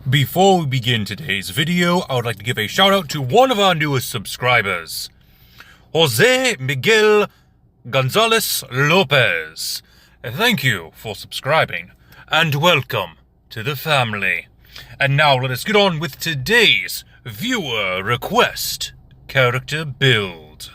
Before we begin today's video, I would like to give a shout out to one of our newest subscribers, Jose Miguel Gonzalez Lopez. Thank you for subscribing, and welcome to the family. And now let us get on with today's viewer request character build.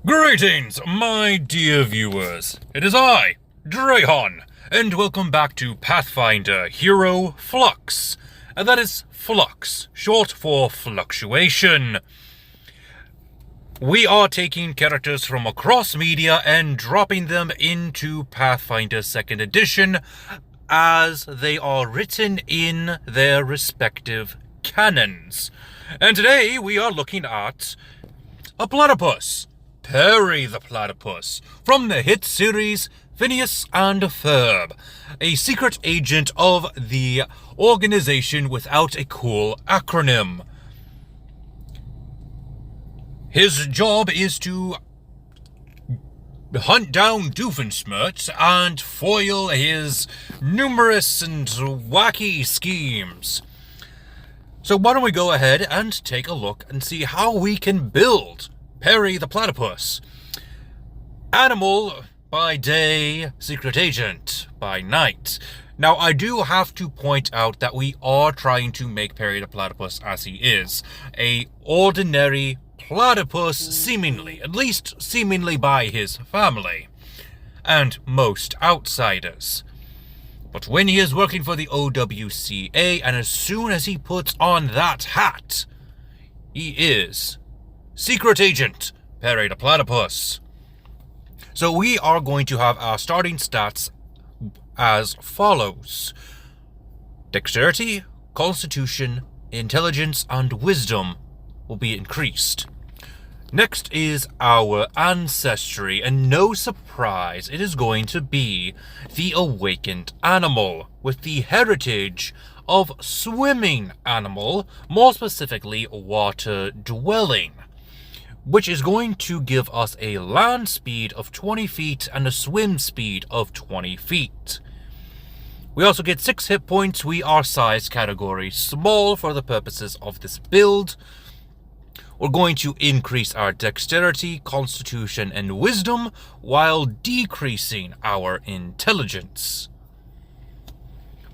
Greetings, my dear viewers. It is I, Drayhon, and welcome back to Pathfinder Hero Flux. And that is Flux, short for fluctuation. We are taking characters from across media and dropping them into Pathfinder 2nd Edition as they are written in their respective canons. And today we are looking at a platypus. Perry the Platypus, from the hit series Phineas and Ferb, a secret agent of the organization without a cool acronym. His job is to hunt down Doofenshmirtz and foil his numerous and wacky schemes. So why don't we go ahead and take a look and see how we can build Perry the Platypus. Animal by day, secret agent by night. Now, I do have to point out that we are trying to make Perry the Platypus as he is. A ordinary platypus, seemingly. At least seemingly by his family. And most outsiders. But when he is working for the OWCA, and as soon as he puts on that hat, he is Secret Agent Perry the Platypus. So we are going to have our starting stats as follows. Dexterity, Constitution, Intelligence, and Wisdom will be increased. Next is our ancestry, and no surprise, it is going to be the awakened animal, with the heritage of swimming animal, more specifically water-dwelling, which is going to give us a land speed of 20 feet and a swim speed of 20 feet. We also get 6 hit points. We are size category small for the purposes of this build. We're going to increase our dexterity, constitution, and wisdom while decreasing our intelligence.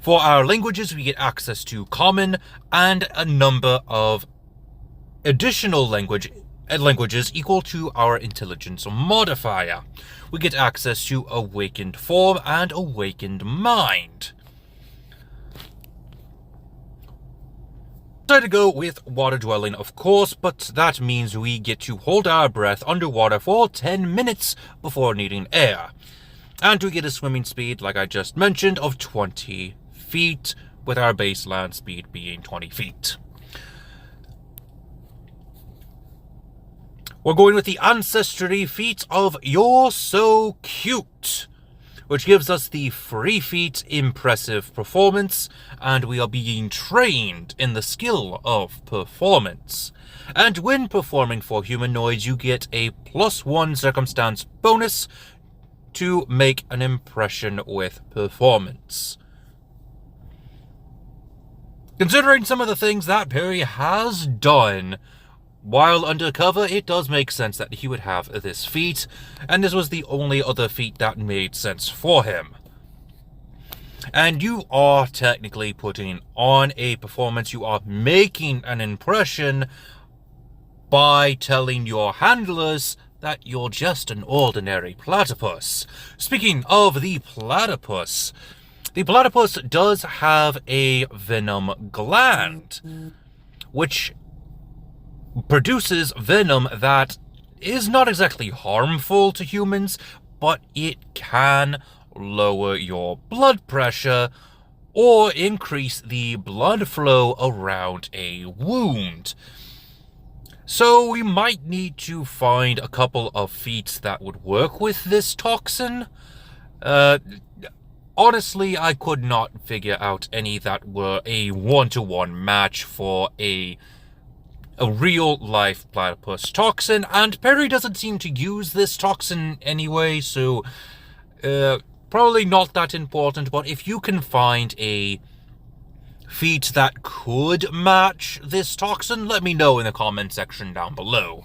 For our languages, we get access to common and a number of additional languages equal to our intelligence modifier. We get access to awakened form and awakened mind. Decided to go with water dwelling, of course, but that means we get to hold our breath underwater for 10 minutes before needing air. And we get a swimming speed, like I just mentioned, of 20 feet, with our base land speed being 20 feet. We're going with the ancestry feat of You're So Cute, which gives us the free feat impressive performance, and we are being trained in the skill of performance. And when performing for humanoids, you get a +1 circumstance bonus to make an impression with performance. Considering some of the things that Perry has done while undercover, it does make sense that he would have this feat, and this was the only other feat that made sense for him. And you are technically putting on a performance, you are making an impression by telling your handlers that you're just an ordinary platypus. Speaking of the platypus does have a venom gland, which produces venom that is not exactly harmful to humans, but it can lower your blood pressure or increase the blood flow around a wound. So we might need to find a couple of feats that would work with this toxin. Honestly, I could not figure out any that were a one-to-one match for a a real-life platypus toxin, and Perry doesn't seem to use this toxin anyway, so probably not that important, but if you can find a feat that could match this toxin, let me know in the comment section down below.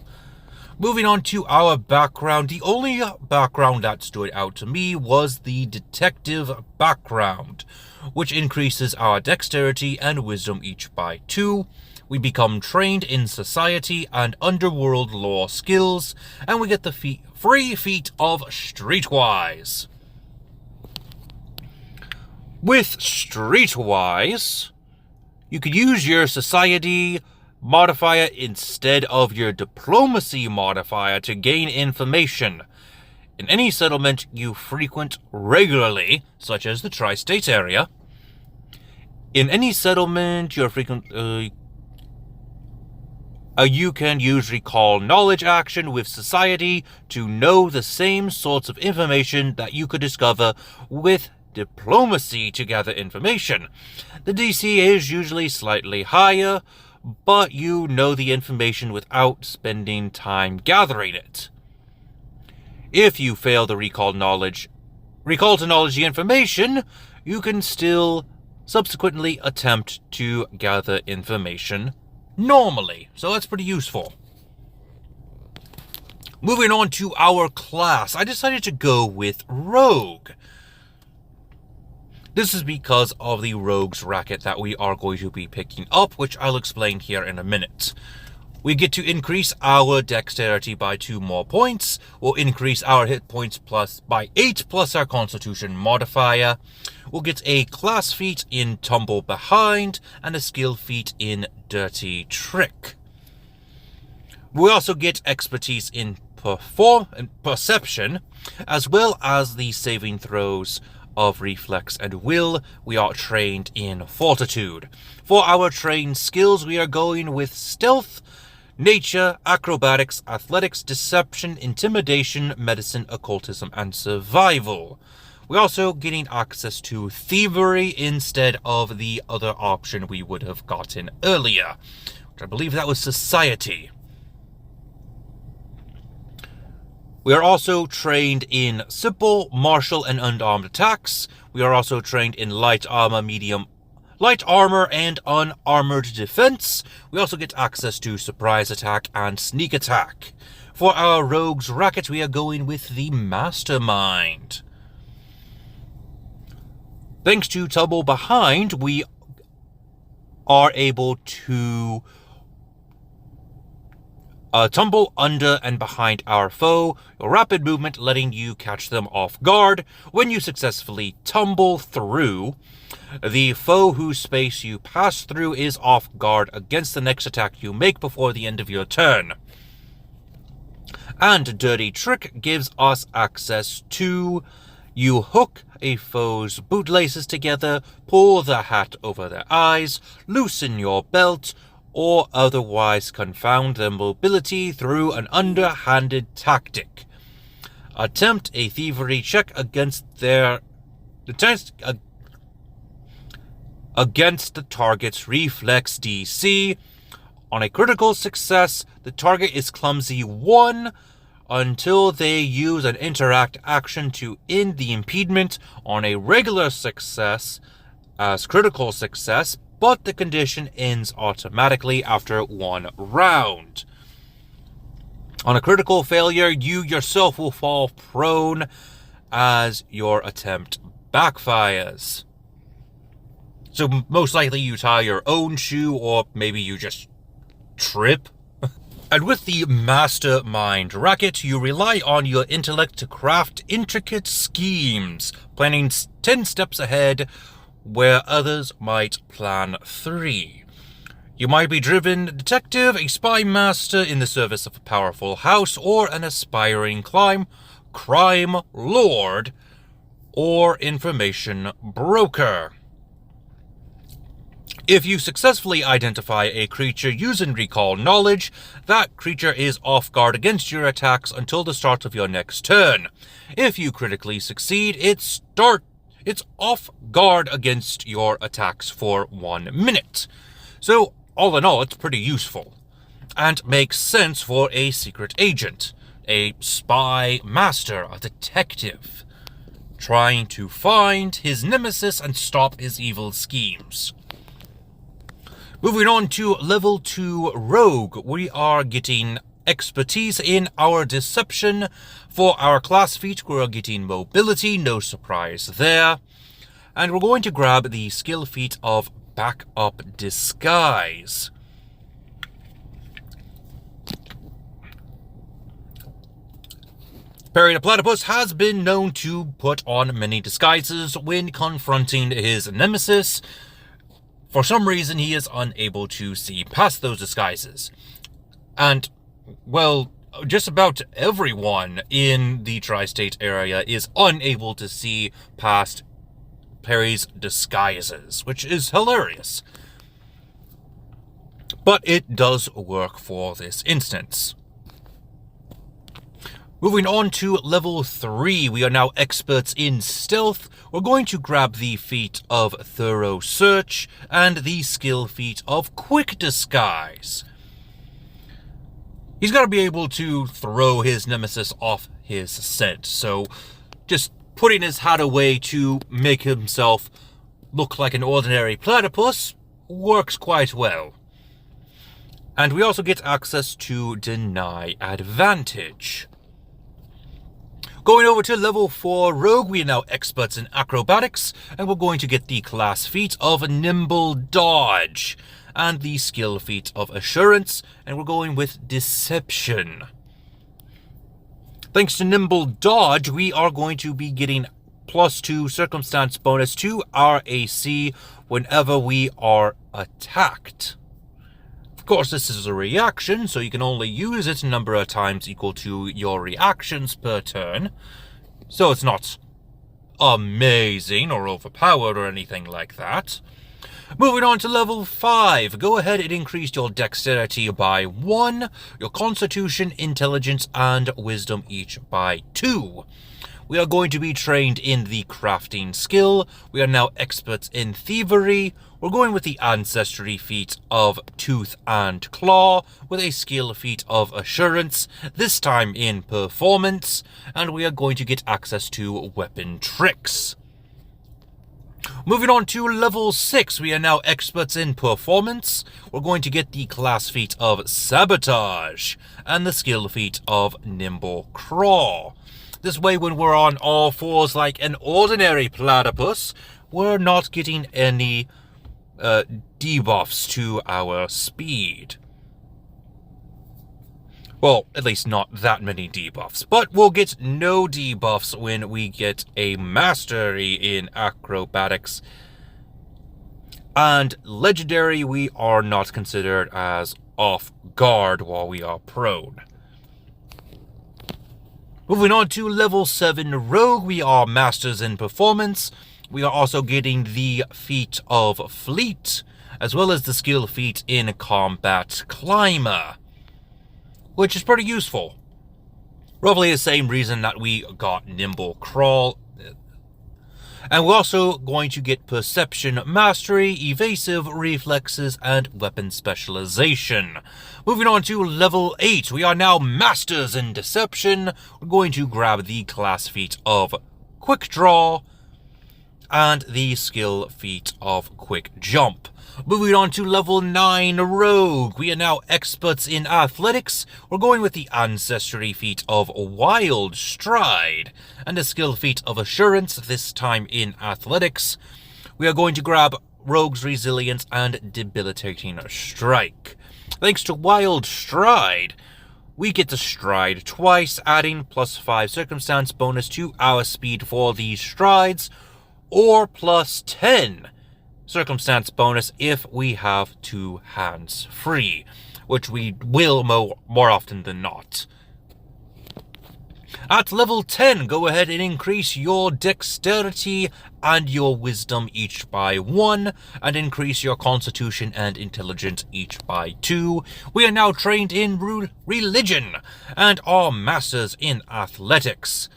Moving on to our background, the only background that stood out to me was the detective background, which increases our dexterity and wisdom each by 2. We become trained in society and underworld lore skills, and we get the free feat of Streetwise. With Streetwise, you could use your society modifier instead of your diplomacy modifier to gain information in any settlement you frequent regularly, such as the tri-state area. In any settlement you can use recall knowledge action with society to know the same sorts of information that you could discover with diplomacy to gather information. The DC is usually slightly higher, but you know the information without spending time gathering it. If you fail the recall to knowledge the information, you can still subsequently attempt to gather information normally. So that's pretty useful. Moving on to our class, I decided to go with Rogue. This is because of the Rogue's Racket that we are going to be picking up, which I'll explain here in a minute. We get to increase our dexterity by 2 more points. We'll increase our hit points by 8 plus our constitution modifier. We'll get a class feat in Tumble Behind and a skill feat in Dirty Trick. We also get expertise in Perception, as well as the saving throws of Reflex and Will. We are trained in Fortitude. For our trained skills, we are going with Stealth, Nature, Acrobatics, Athletics, Deception, Intimidation, Medicine, Occultism, and Survival. We're also getting access to Thievery instead of the other option we would have gotten earlier, which I believe that was Society. We are also trained in simple, martial, and unarmed attacks. We are also trained in light armor, and unarmored defense. We also get access to surprise attack and sneak attack. For our Rogue's Racket, we are going with the Mastermind. Thanks to Tumble Behind, we are able to tumble under and behind our foe, your rapid movement letting you catch them off guard. When you successfully tumble through, the foe whose space you pass through is off guard against the next attack you make before the end of your turn. And Dirty Trick gives us access to: you hook a foe's bootlaces together, pull the hat over their eyes, loosen your belt, or otherwise confound their mobility through an underhanded tactic. Attempt a thievery check against the target's reflex DC. On a critical success, the target is clumsy 1 until they use an interact action to end the impediment. On a regular success, as critical success, but the condition ends automatically after 1 round. On a critical failure, you yourself will fall prone as your attempt backfires. So most likely you tie your own shoe, or maybe you just trip. And with the Mastermind Racket, you rely on your intellect to craft intricate schemes, planning 10 steps ahead where others might plan 3. You might be driven detective, a spy master in the service of a powerful house, or an aspiring crime lord, or information broker. If you successfully identify a creature using recall knowledge, that creature is off guard against your attacks until the start of your next turn. If you critically succeed, it's off guard against your attacks for 1 minute. So, all in all, it's pretty useful. and makes sense for a secret agent, a spy master, a detective, trying to find his nemesis and stop his evil schemes. Moving on to level 2 Rogue, we are getting expertise in our deception. For our class feat, we're getting mobility, no surprise there. And we're going to grab the skill feat of backup disguise. Perry the Platypus has been known to put on many disguises when confronting his nemesis. For some reason, he is unable to see past those disguises. And, well, just about everyone in the tri-state area is unable to see past Perry's disguises, which is hilarious. But it does work for this instance. Moving on to level 3, we are now experts in stealth. We're going to grab the feat of thorough search and the skill feat of quick disguise. He's got to be able to throw his nemesis off his scent, so just putting his hat away to make himself look like an ordinary platypus works quite well. And we also get access to deny advantage. Going over to level 4 Rogue, we are now experts in acrobatics, and we're going to get the class feat of nimble dodge, and the skill feat of assurance, and we're going with deception. Thanks to nimble dodge, we are going to be getting +2 circumstance bonus to our AC whenever we are attacked. Of course, this is a reaction, so you can only use it a number of times equal to your reactions per turn. So it's not amazing or overpowered or anything like that. Moving on to level 5, go ahead and increase your dexterity by 1, your constitution, intelligence, and wisdom each by 2. We are going to be trained in the crafting skill. We are now experts in thievery. We're going with the ancestry feat of tooth and claw, with a skill feat of assurance, this time in performance, and we are going to get access to weapon tricks. Moving on to level 6, we are now experts in performance. We're going to get the class feat of sabotage, and the skill feat of nimble crawl. This way, when we're on all fours like an ordinary platypus, we're not getting any debuffs to our speed. Well, at least not that many debuffs. But we'll get no debuffs when we get a mastery in acrobatics. And legendary, we are not considered as off guard while we are prone. Moving on to level 7 Rogue, we are masters in performance. We are also getting the feat of fleet, as well as the skill feat in combat climber, which is pretty useful. Roughly the same reason that we got nimble crawl. And we're also going to get perception mastery, evasive reflexes, and weapon specialization. Moving on to level 8, we are now masters in deception. We're going to grab the class feat of quick draw and the skill feat of quick jump. Moving on to level 9 Rogue, we are now experts in athletics. We're going with the ancestry feat of wild stride and a skill feat of assurance, this time in athletics. We are going to grab Rogue's resilience and debilitating strike. Thanks to wild stride, we get to stride twice, adding +5 circumstance bonus to our speed for these strides, or +10 circumstance bonus if we have 2 hands free, which we will more often than not. At level 10, go ahead and increase your dexterity and your wisdom each by 1, and increase your constitution and intelligence each by 2. We are now trained in religion and are masters in athletics.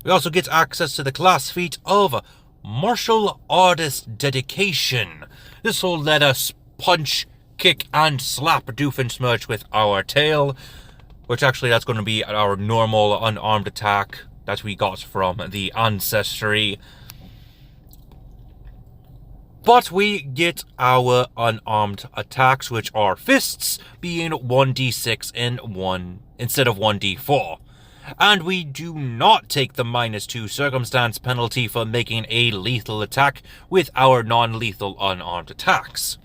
We also get access to the class feat of martial artist dedication. This will let us punch, kick and slap Doofenshmirtz with our tail, which actually that's going to be our normal unarmed attack that we got from the Ancestry. But we get our unarmed attacks, which are fists, being 1d6 instead of 1d4. And we do not take the -2 circumstance penalty for making a lethal attack with our non-lethal unarmed attacks.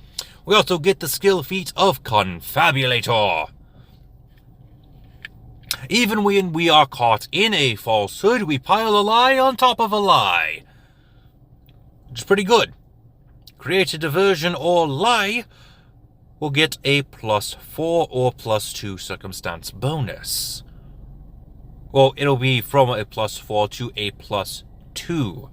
We also get the skill feat of Confabulator. Even when we are caught in a falsehood, we pile a lie on top of a lie, which is pretty good. Create a diversion or lie will get a +4 or +2 circumstance bonus. Well, it'll be from a +4 to a +2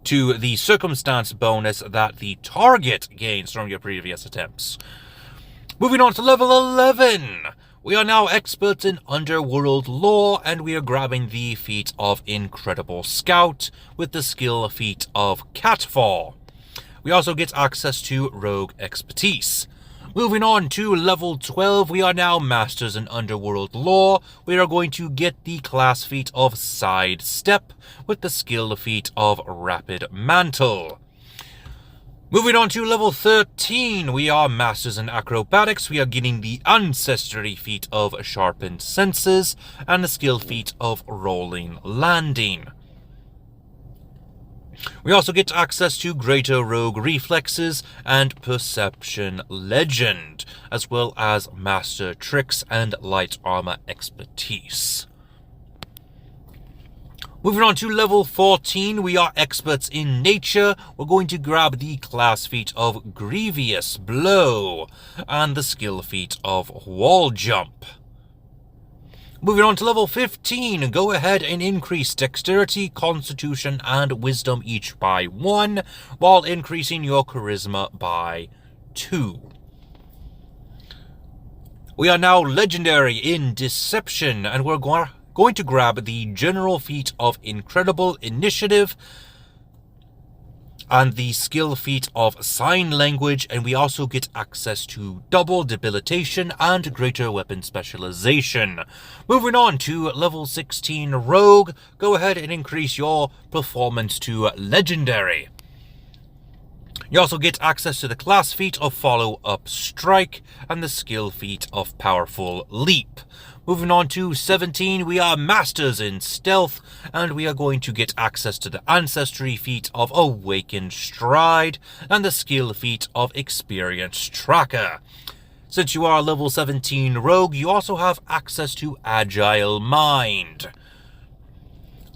to the circumstance bonus that the target gains from your previous attempts. Moving on to level 11. We are now experts in underworld lore, and we are grabbing the feat of Incredible Scout with the skill feat of Catfall. We also get access to Rogue Expertise. Moving on to level 12, we are now Masters in Underworld Lore. We are going to get the class feat of Sidestep with the skill feat of Rapid Mantle. Moving on to level 13, we are Masters in Acrobatics. We are getting the Ancestry feat of Sharpened Senses and the skill feat of Rolling Landing. We also get access to Greater Rogue Reflexes and Perception Legend, as well as Master Tricks and Light Armor Expertise. Moving on to level 14, we are experts in nature. We're going to grab the class feat of Grievous Blow and the skill feat of Wall Jump. Moving on to level 15, go ahead and increase Dexterity, Constitution, and Wisdom each by 1, while increasing your Charisma by 2. We are now Legendary in Deception, and we're going to grab the general feat of Incredible Initiative and the skill feat of Sign Language, and we also get access to Double Debilitation and Greater Weapon Specialization. Moving on to level 16 Rogue, go ahead and increase your performance to Legendary. You also get access to the class feat of Follow Up Strike and the skill feat of Powerful Leap. Moving on to 17, we are Masters in Stealth, and we are going to get access to the Ancestry feat of Awakened Stride and the skill feat of Experience Tracker. Since you are level 17 Rogue, you also have access to Agile Mind.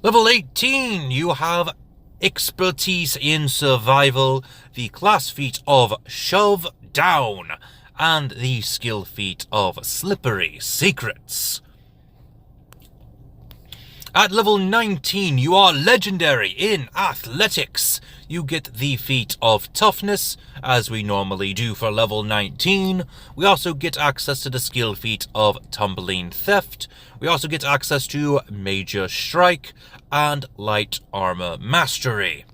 Level 18, you have Expertise in Survival, the class feat of Shove Down, and the skill feat of Slippery Secrets. At level 19, you are Legendary in Athletics. You get the feat of Toughness, as we normally do for level 19. We also get access to the skill feat of Tumbling Theft. We also get access to Major Strike and Light Armor Mastery.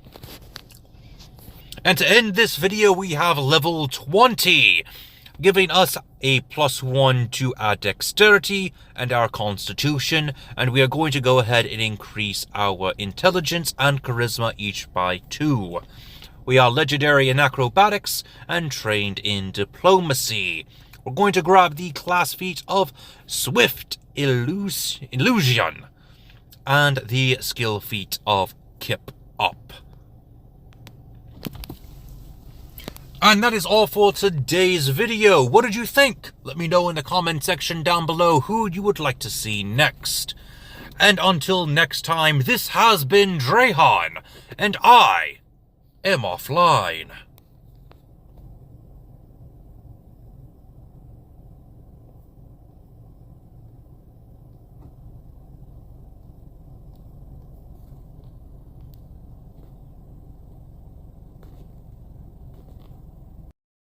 And to end this video, we have level 20, giving us a +1 to our Dexterity and our Constitution, and we are going to go ahead and increase our Intelligence and Charisma each by 2. We are Legendary in Acrobatics and trained in Diplomacy. We're going to grab the class feat of Swift Illusion and the skill feat of Kip Up. And that is all for today's video. What did you think? Let me know in the comment section down below who you would like to see next. And until next time, this has been Drehan, and I am offline.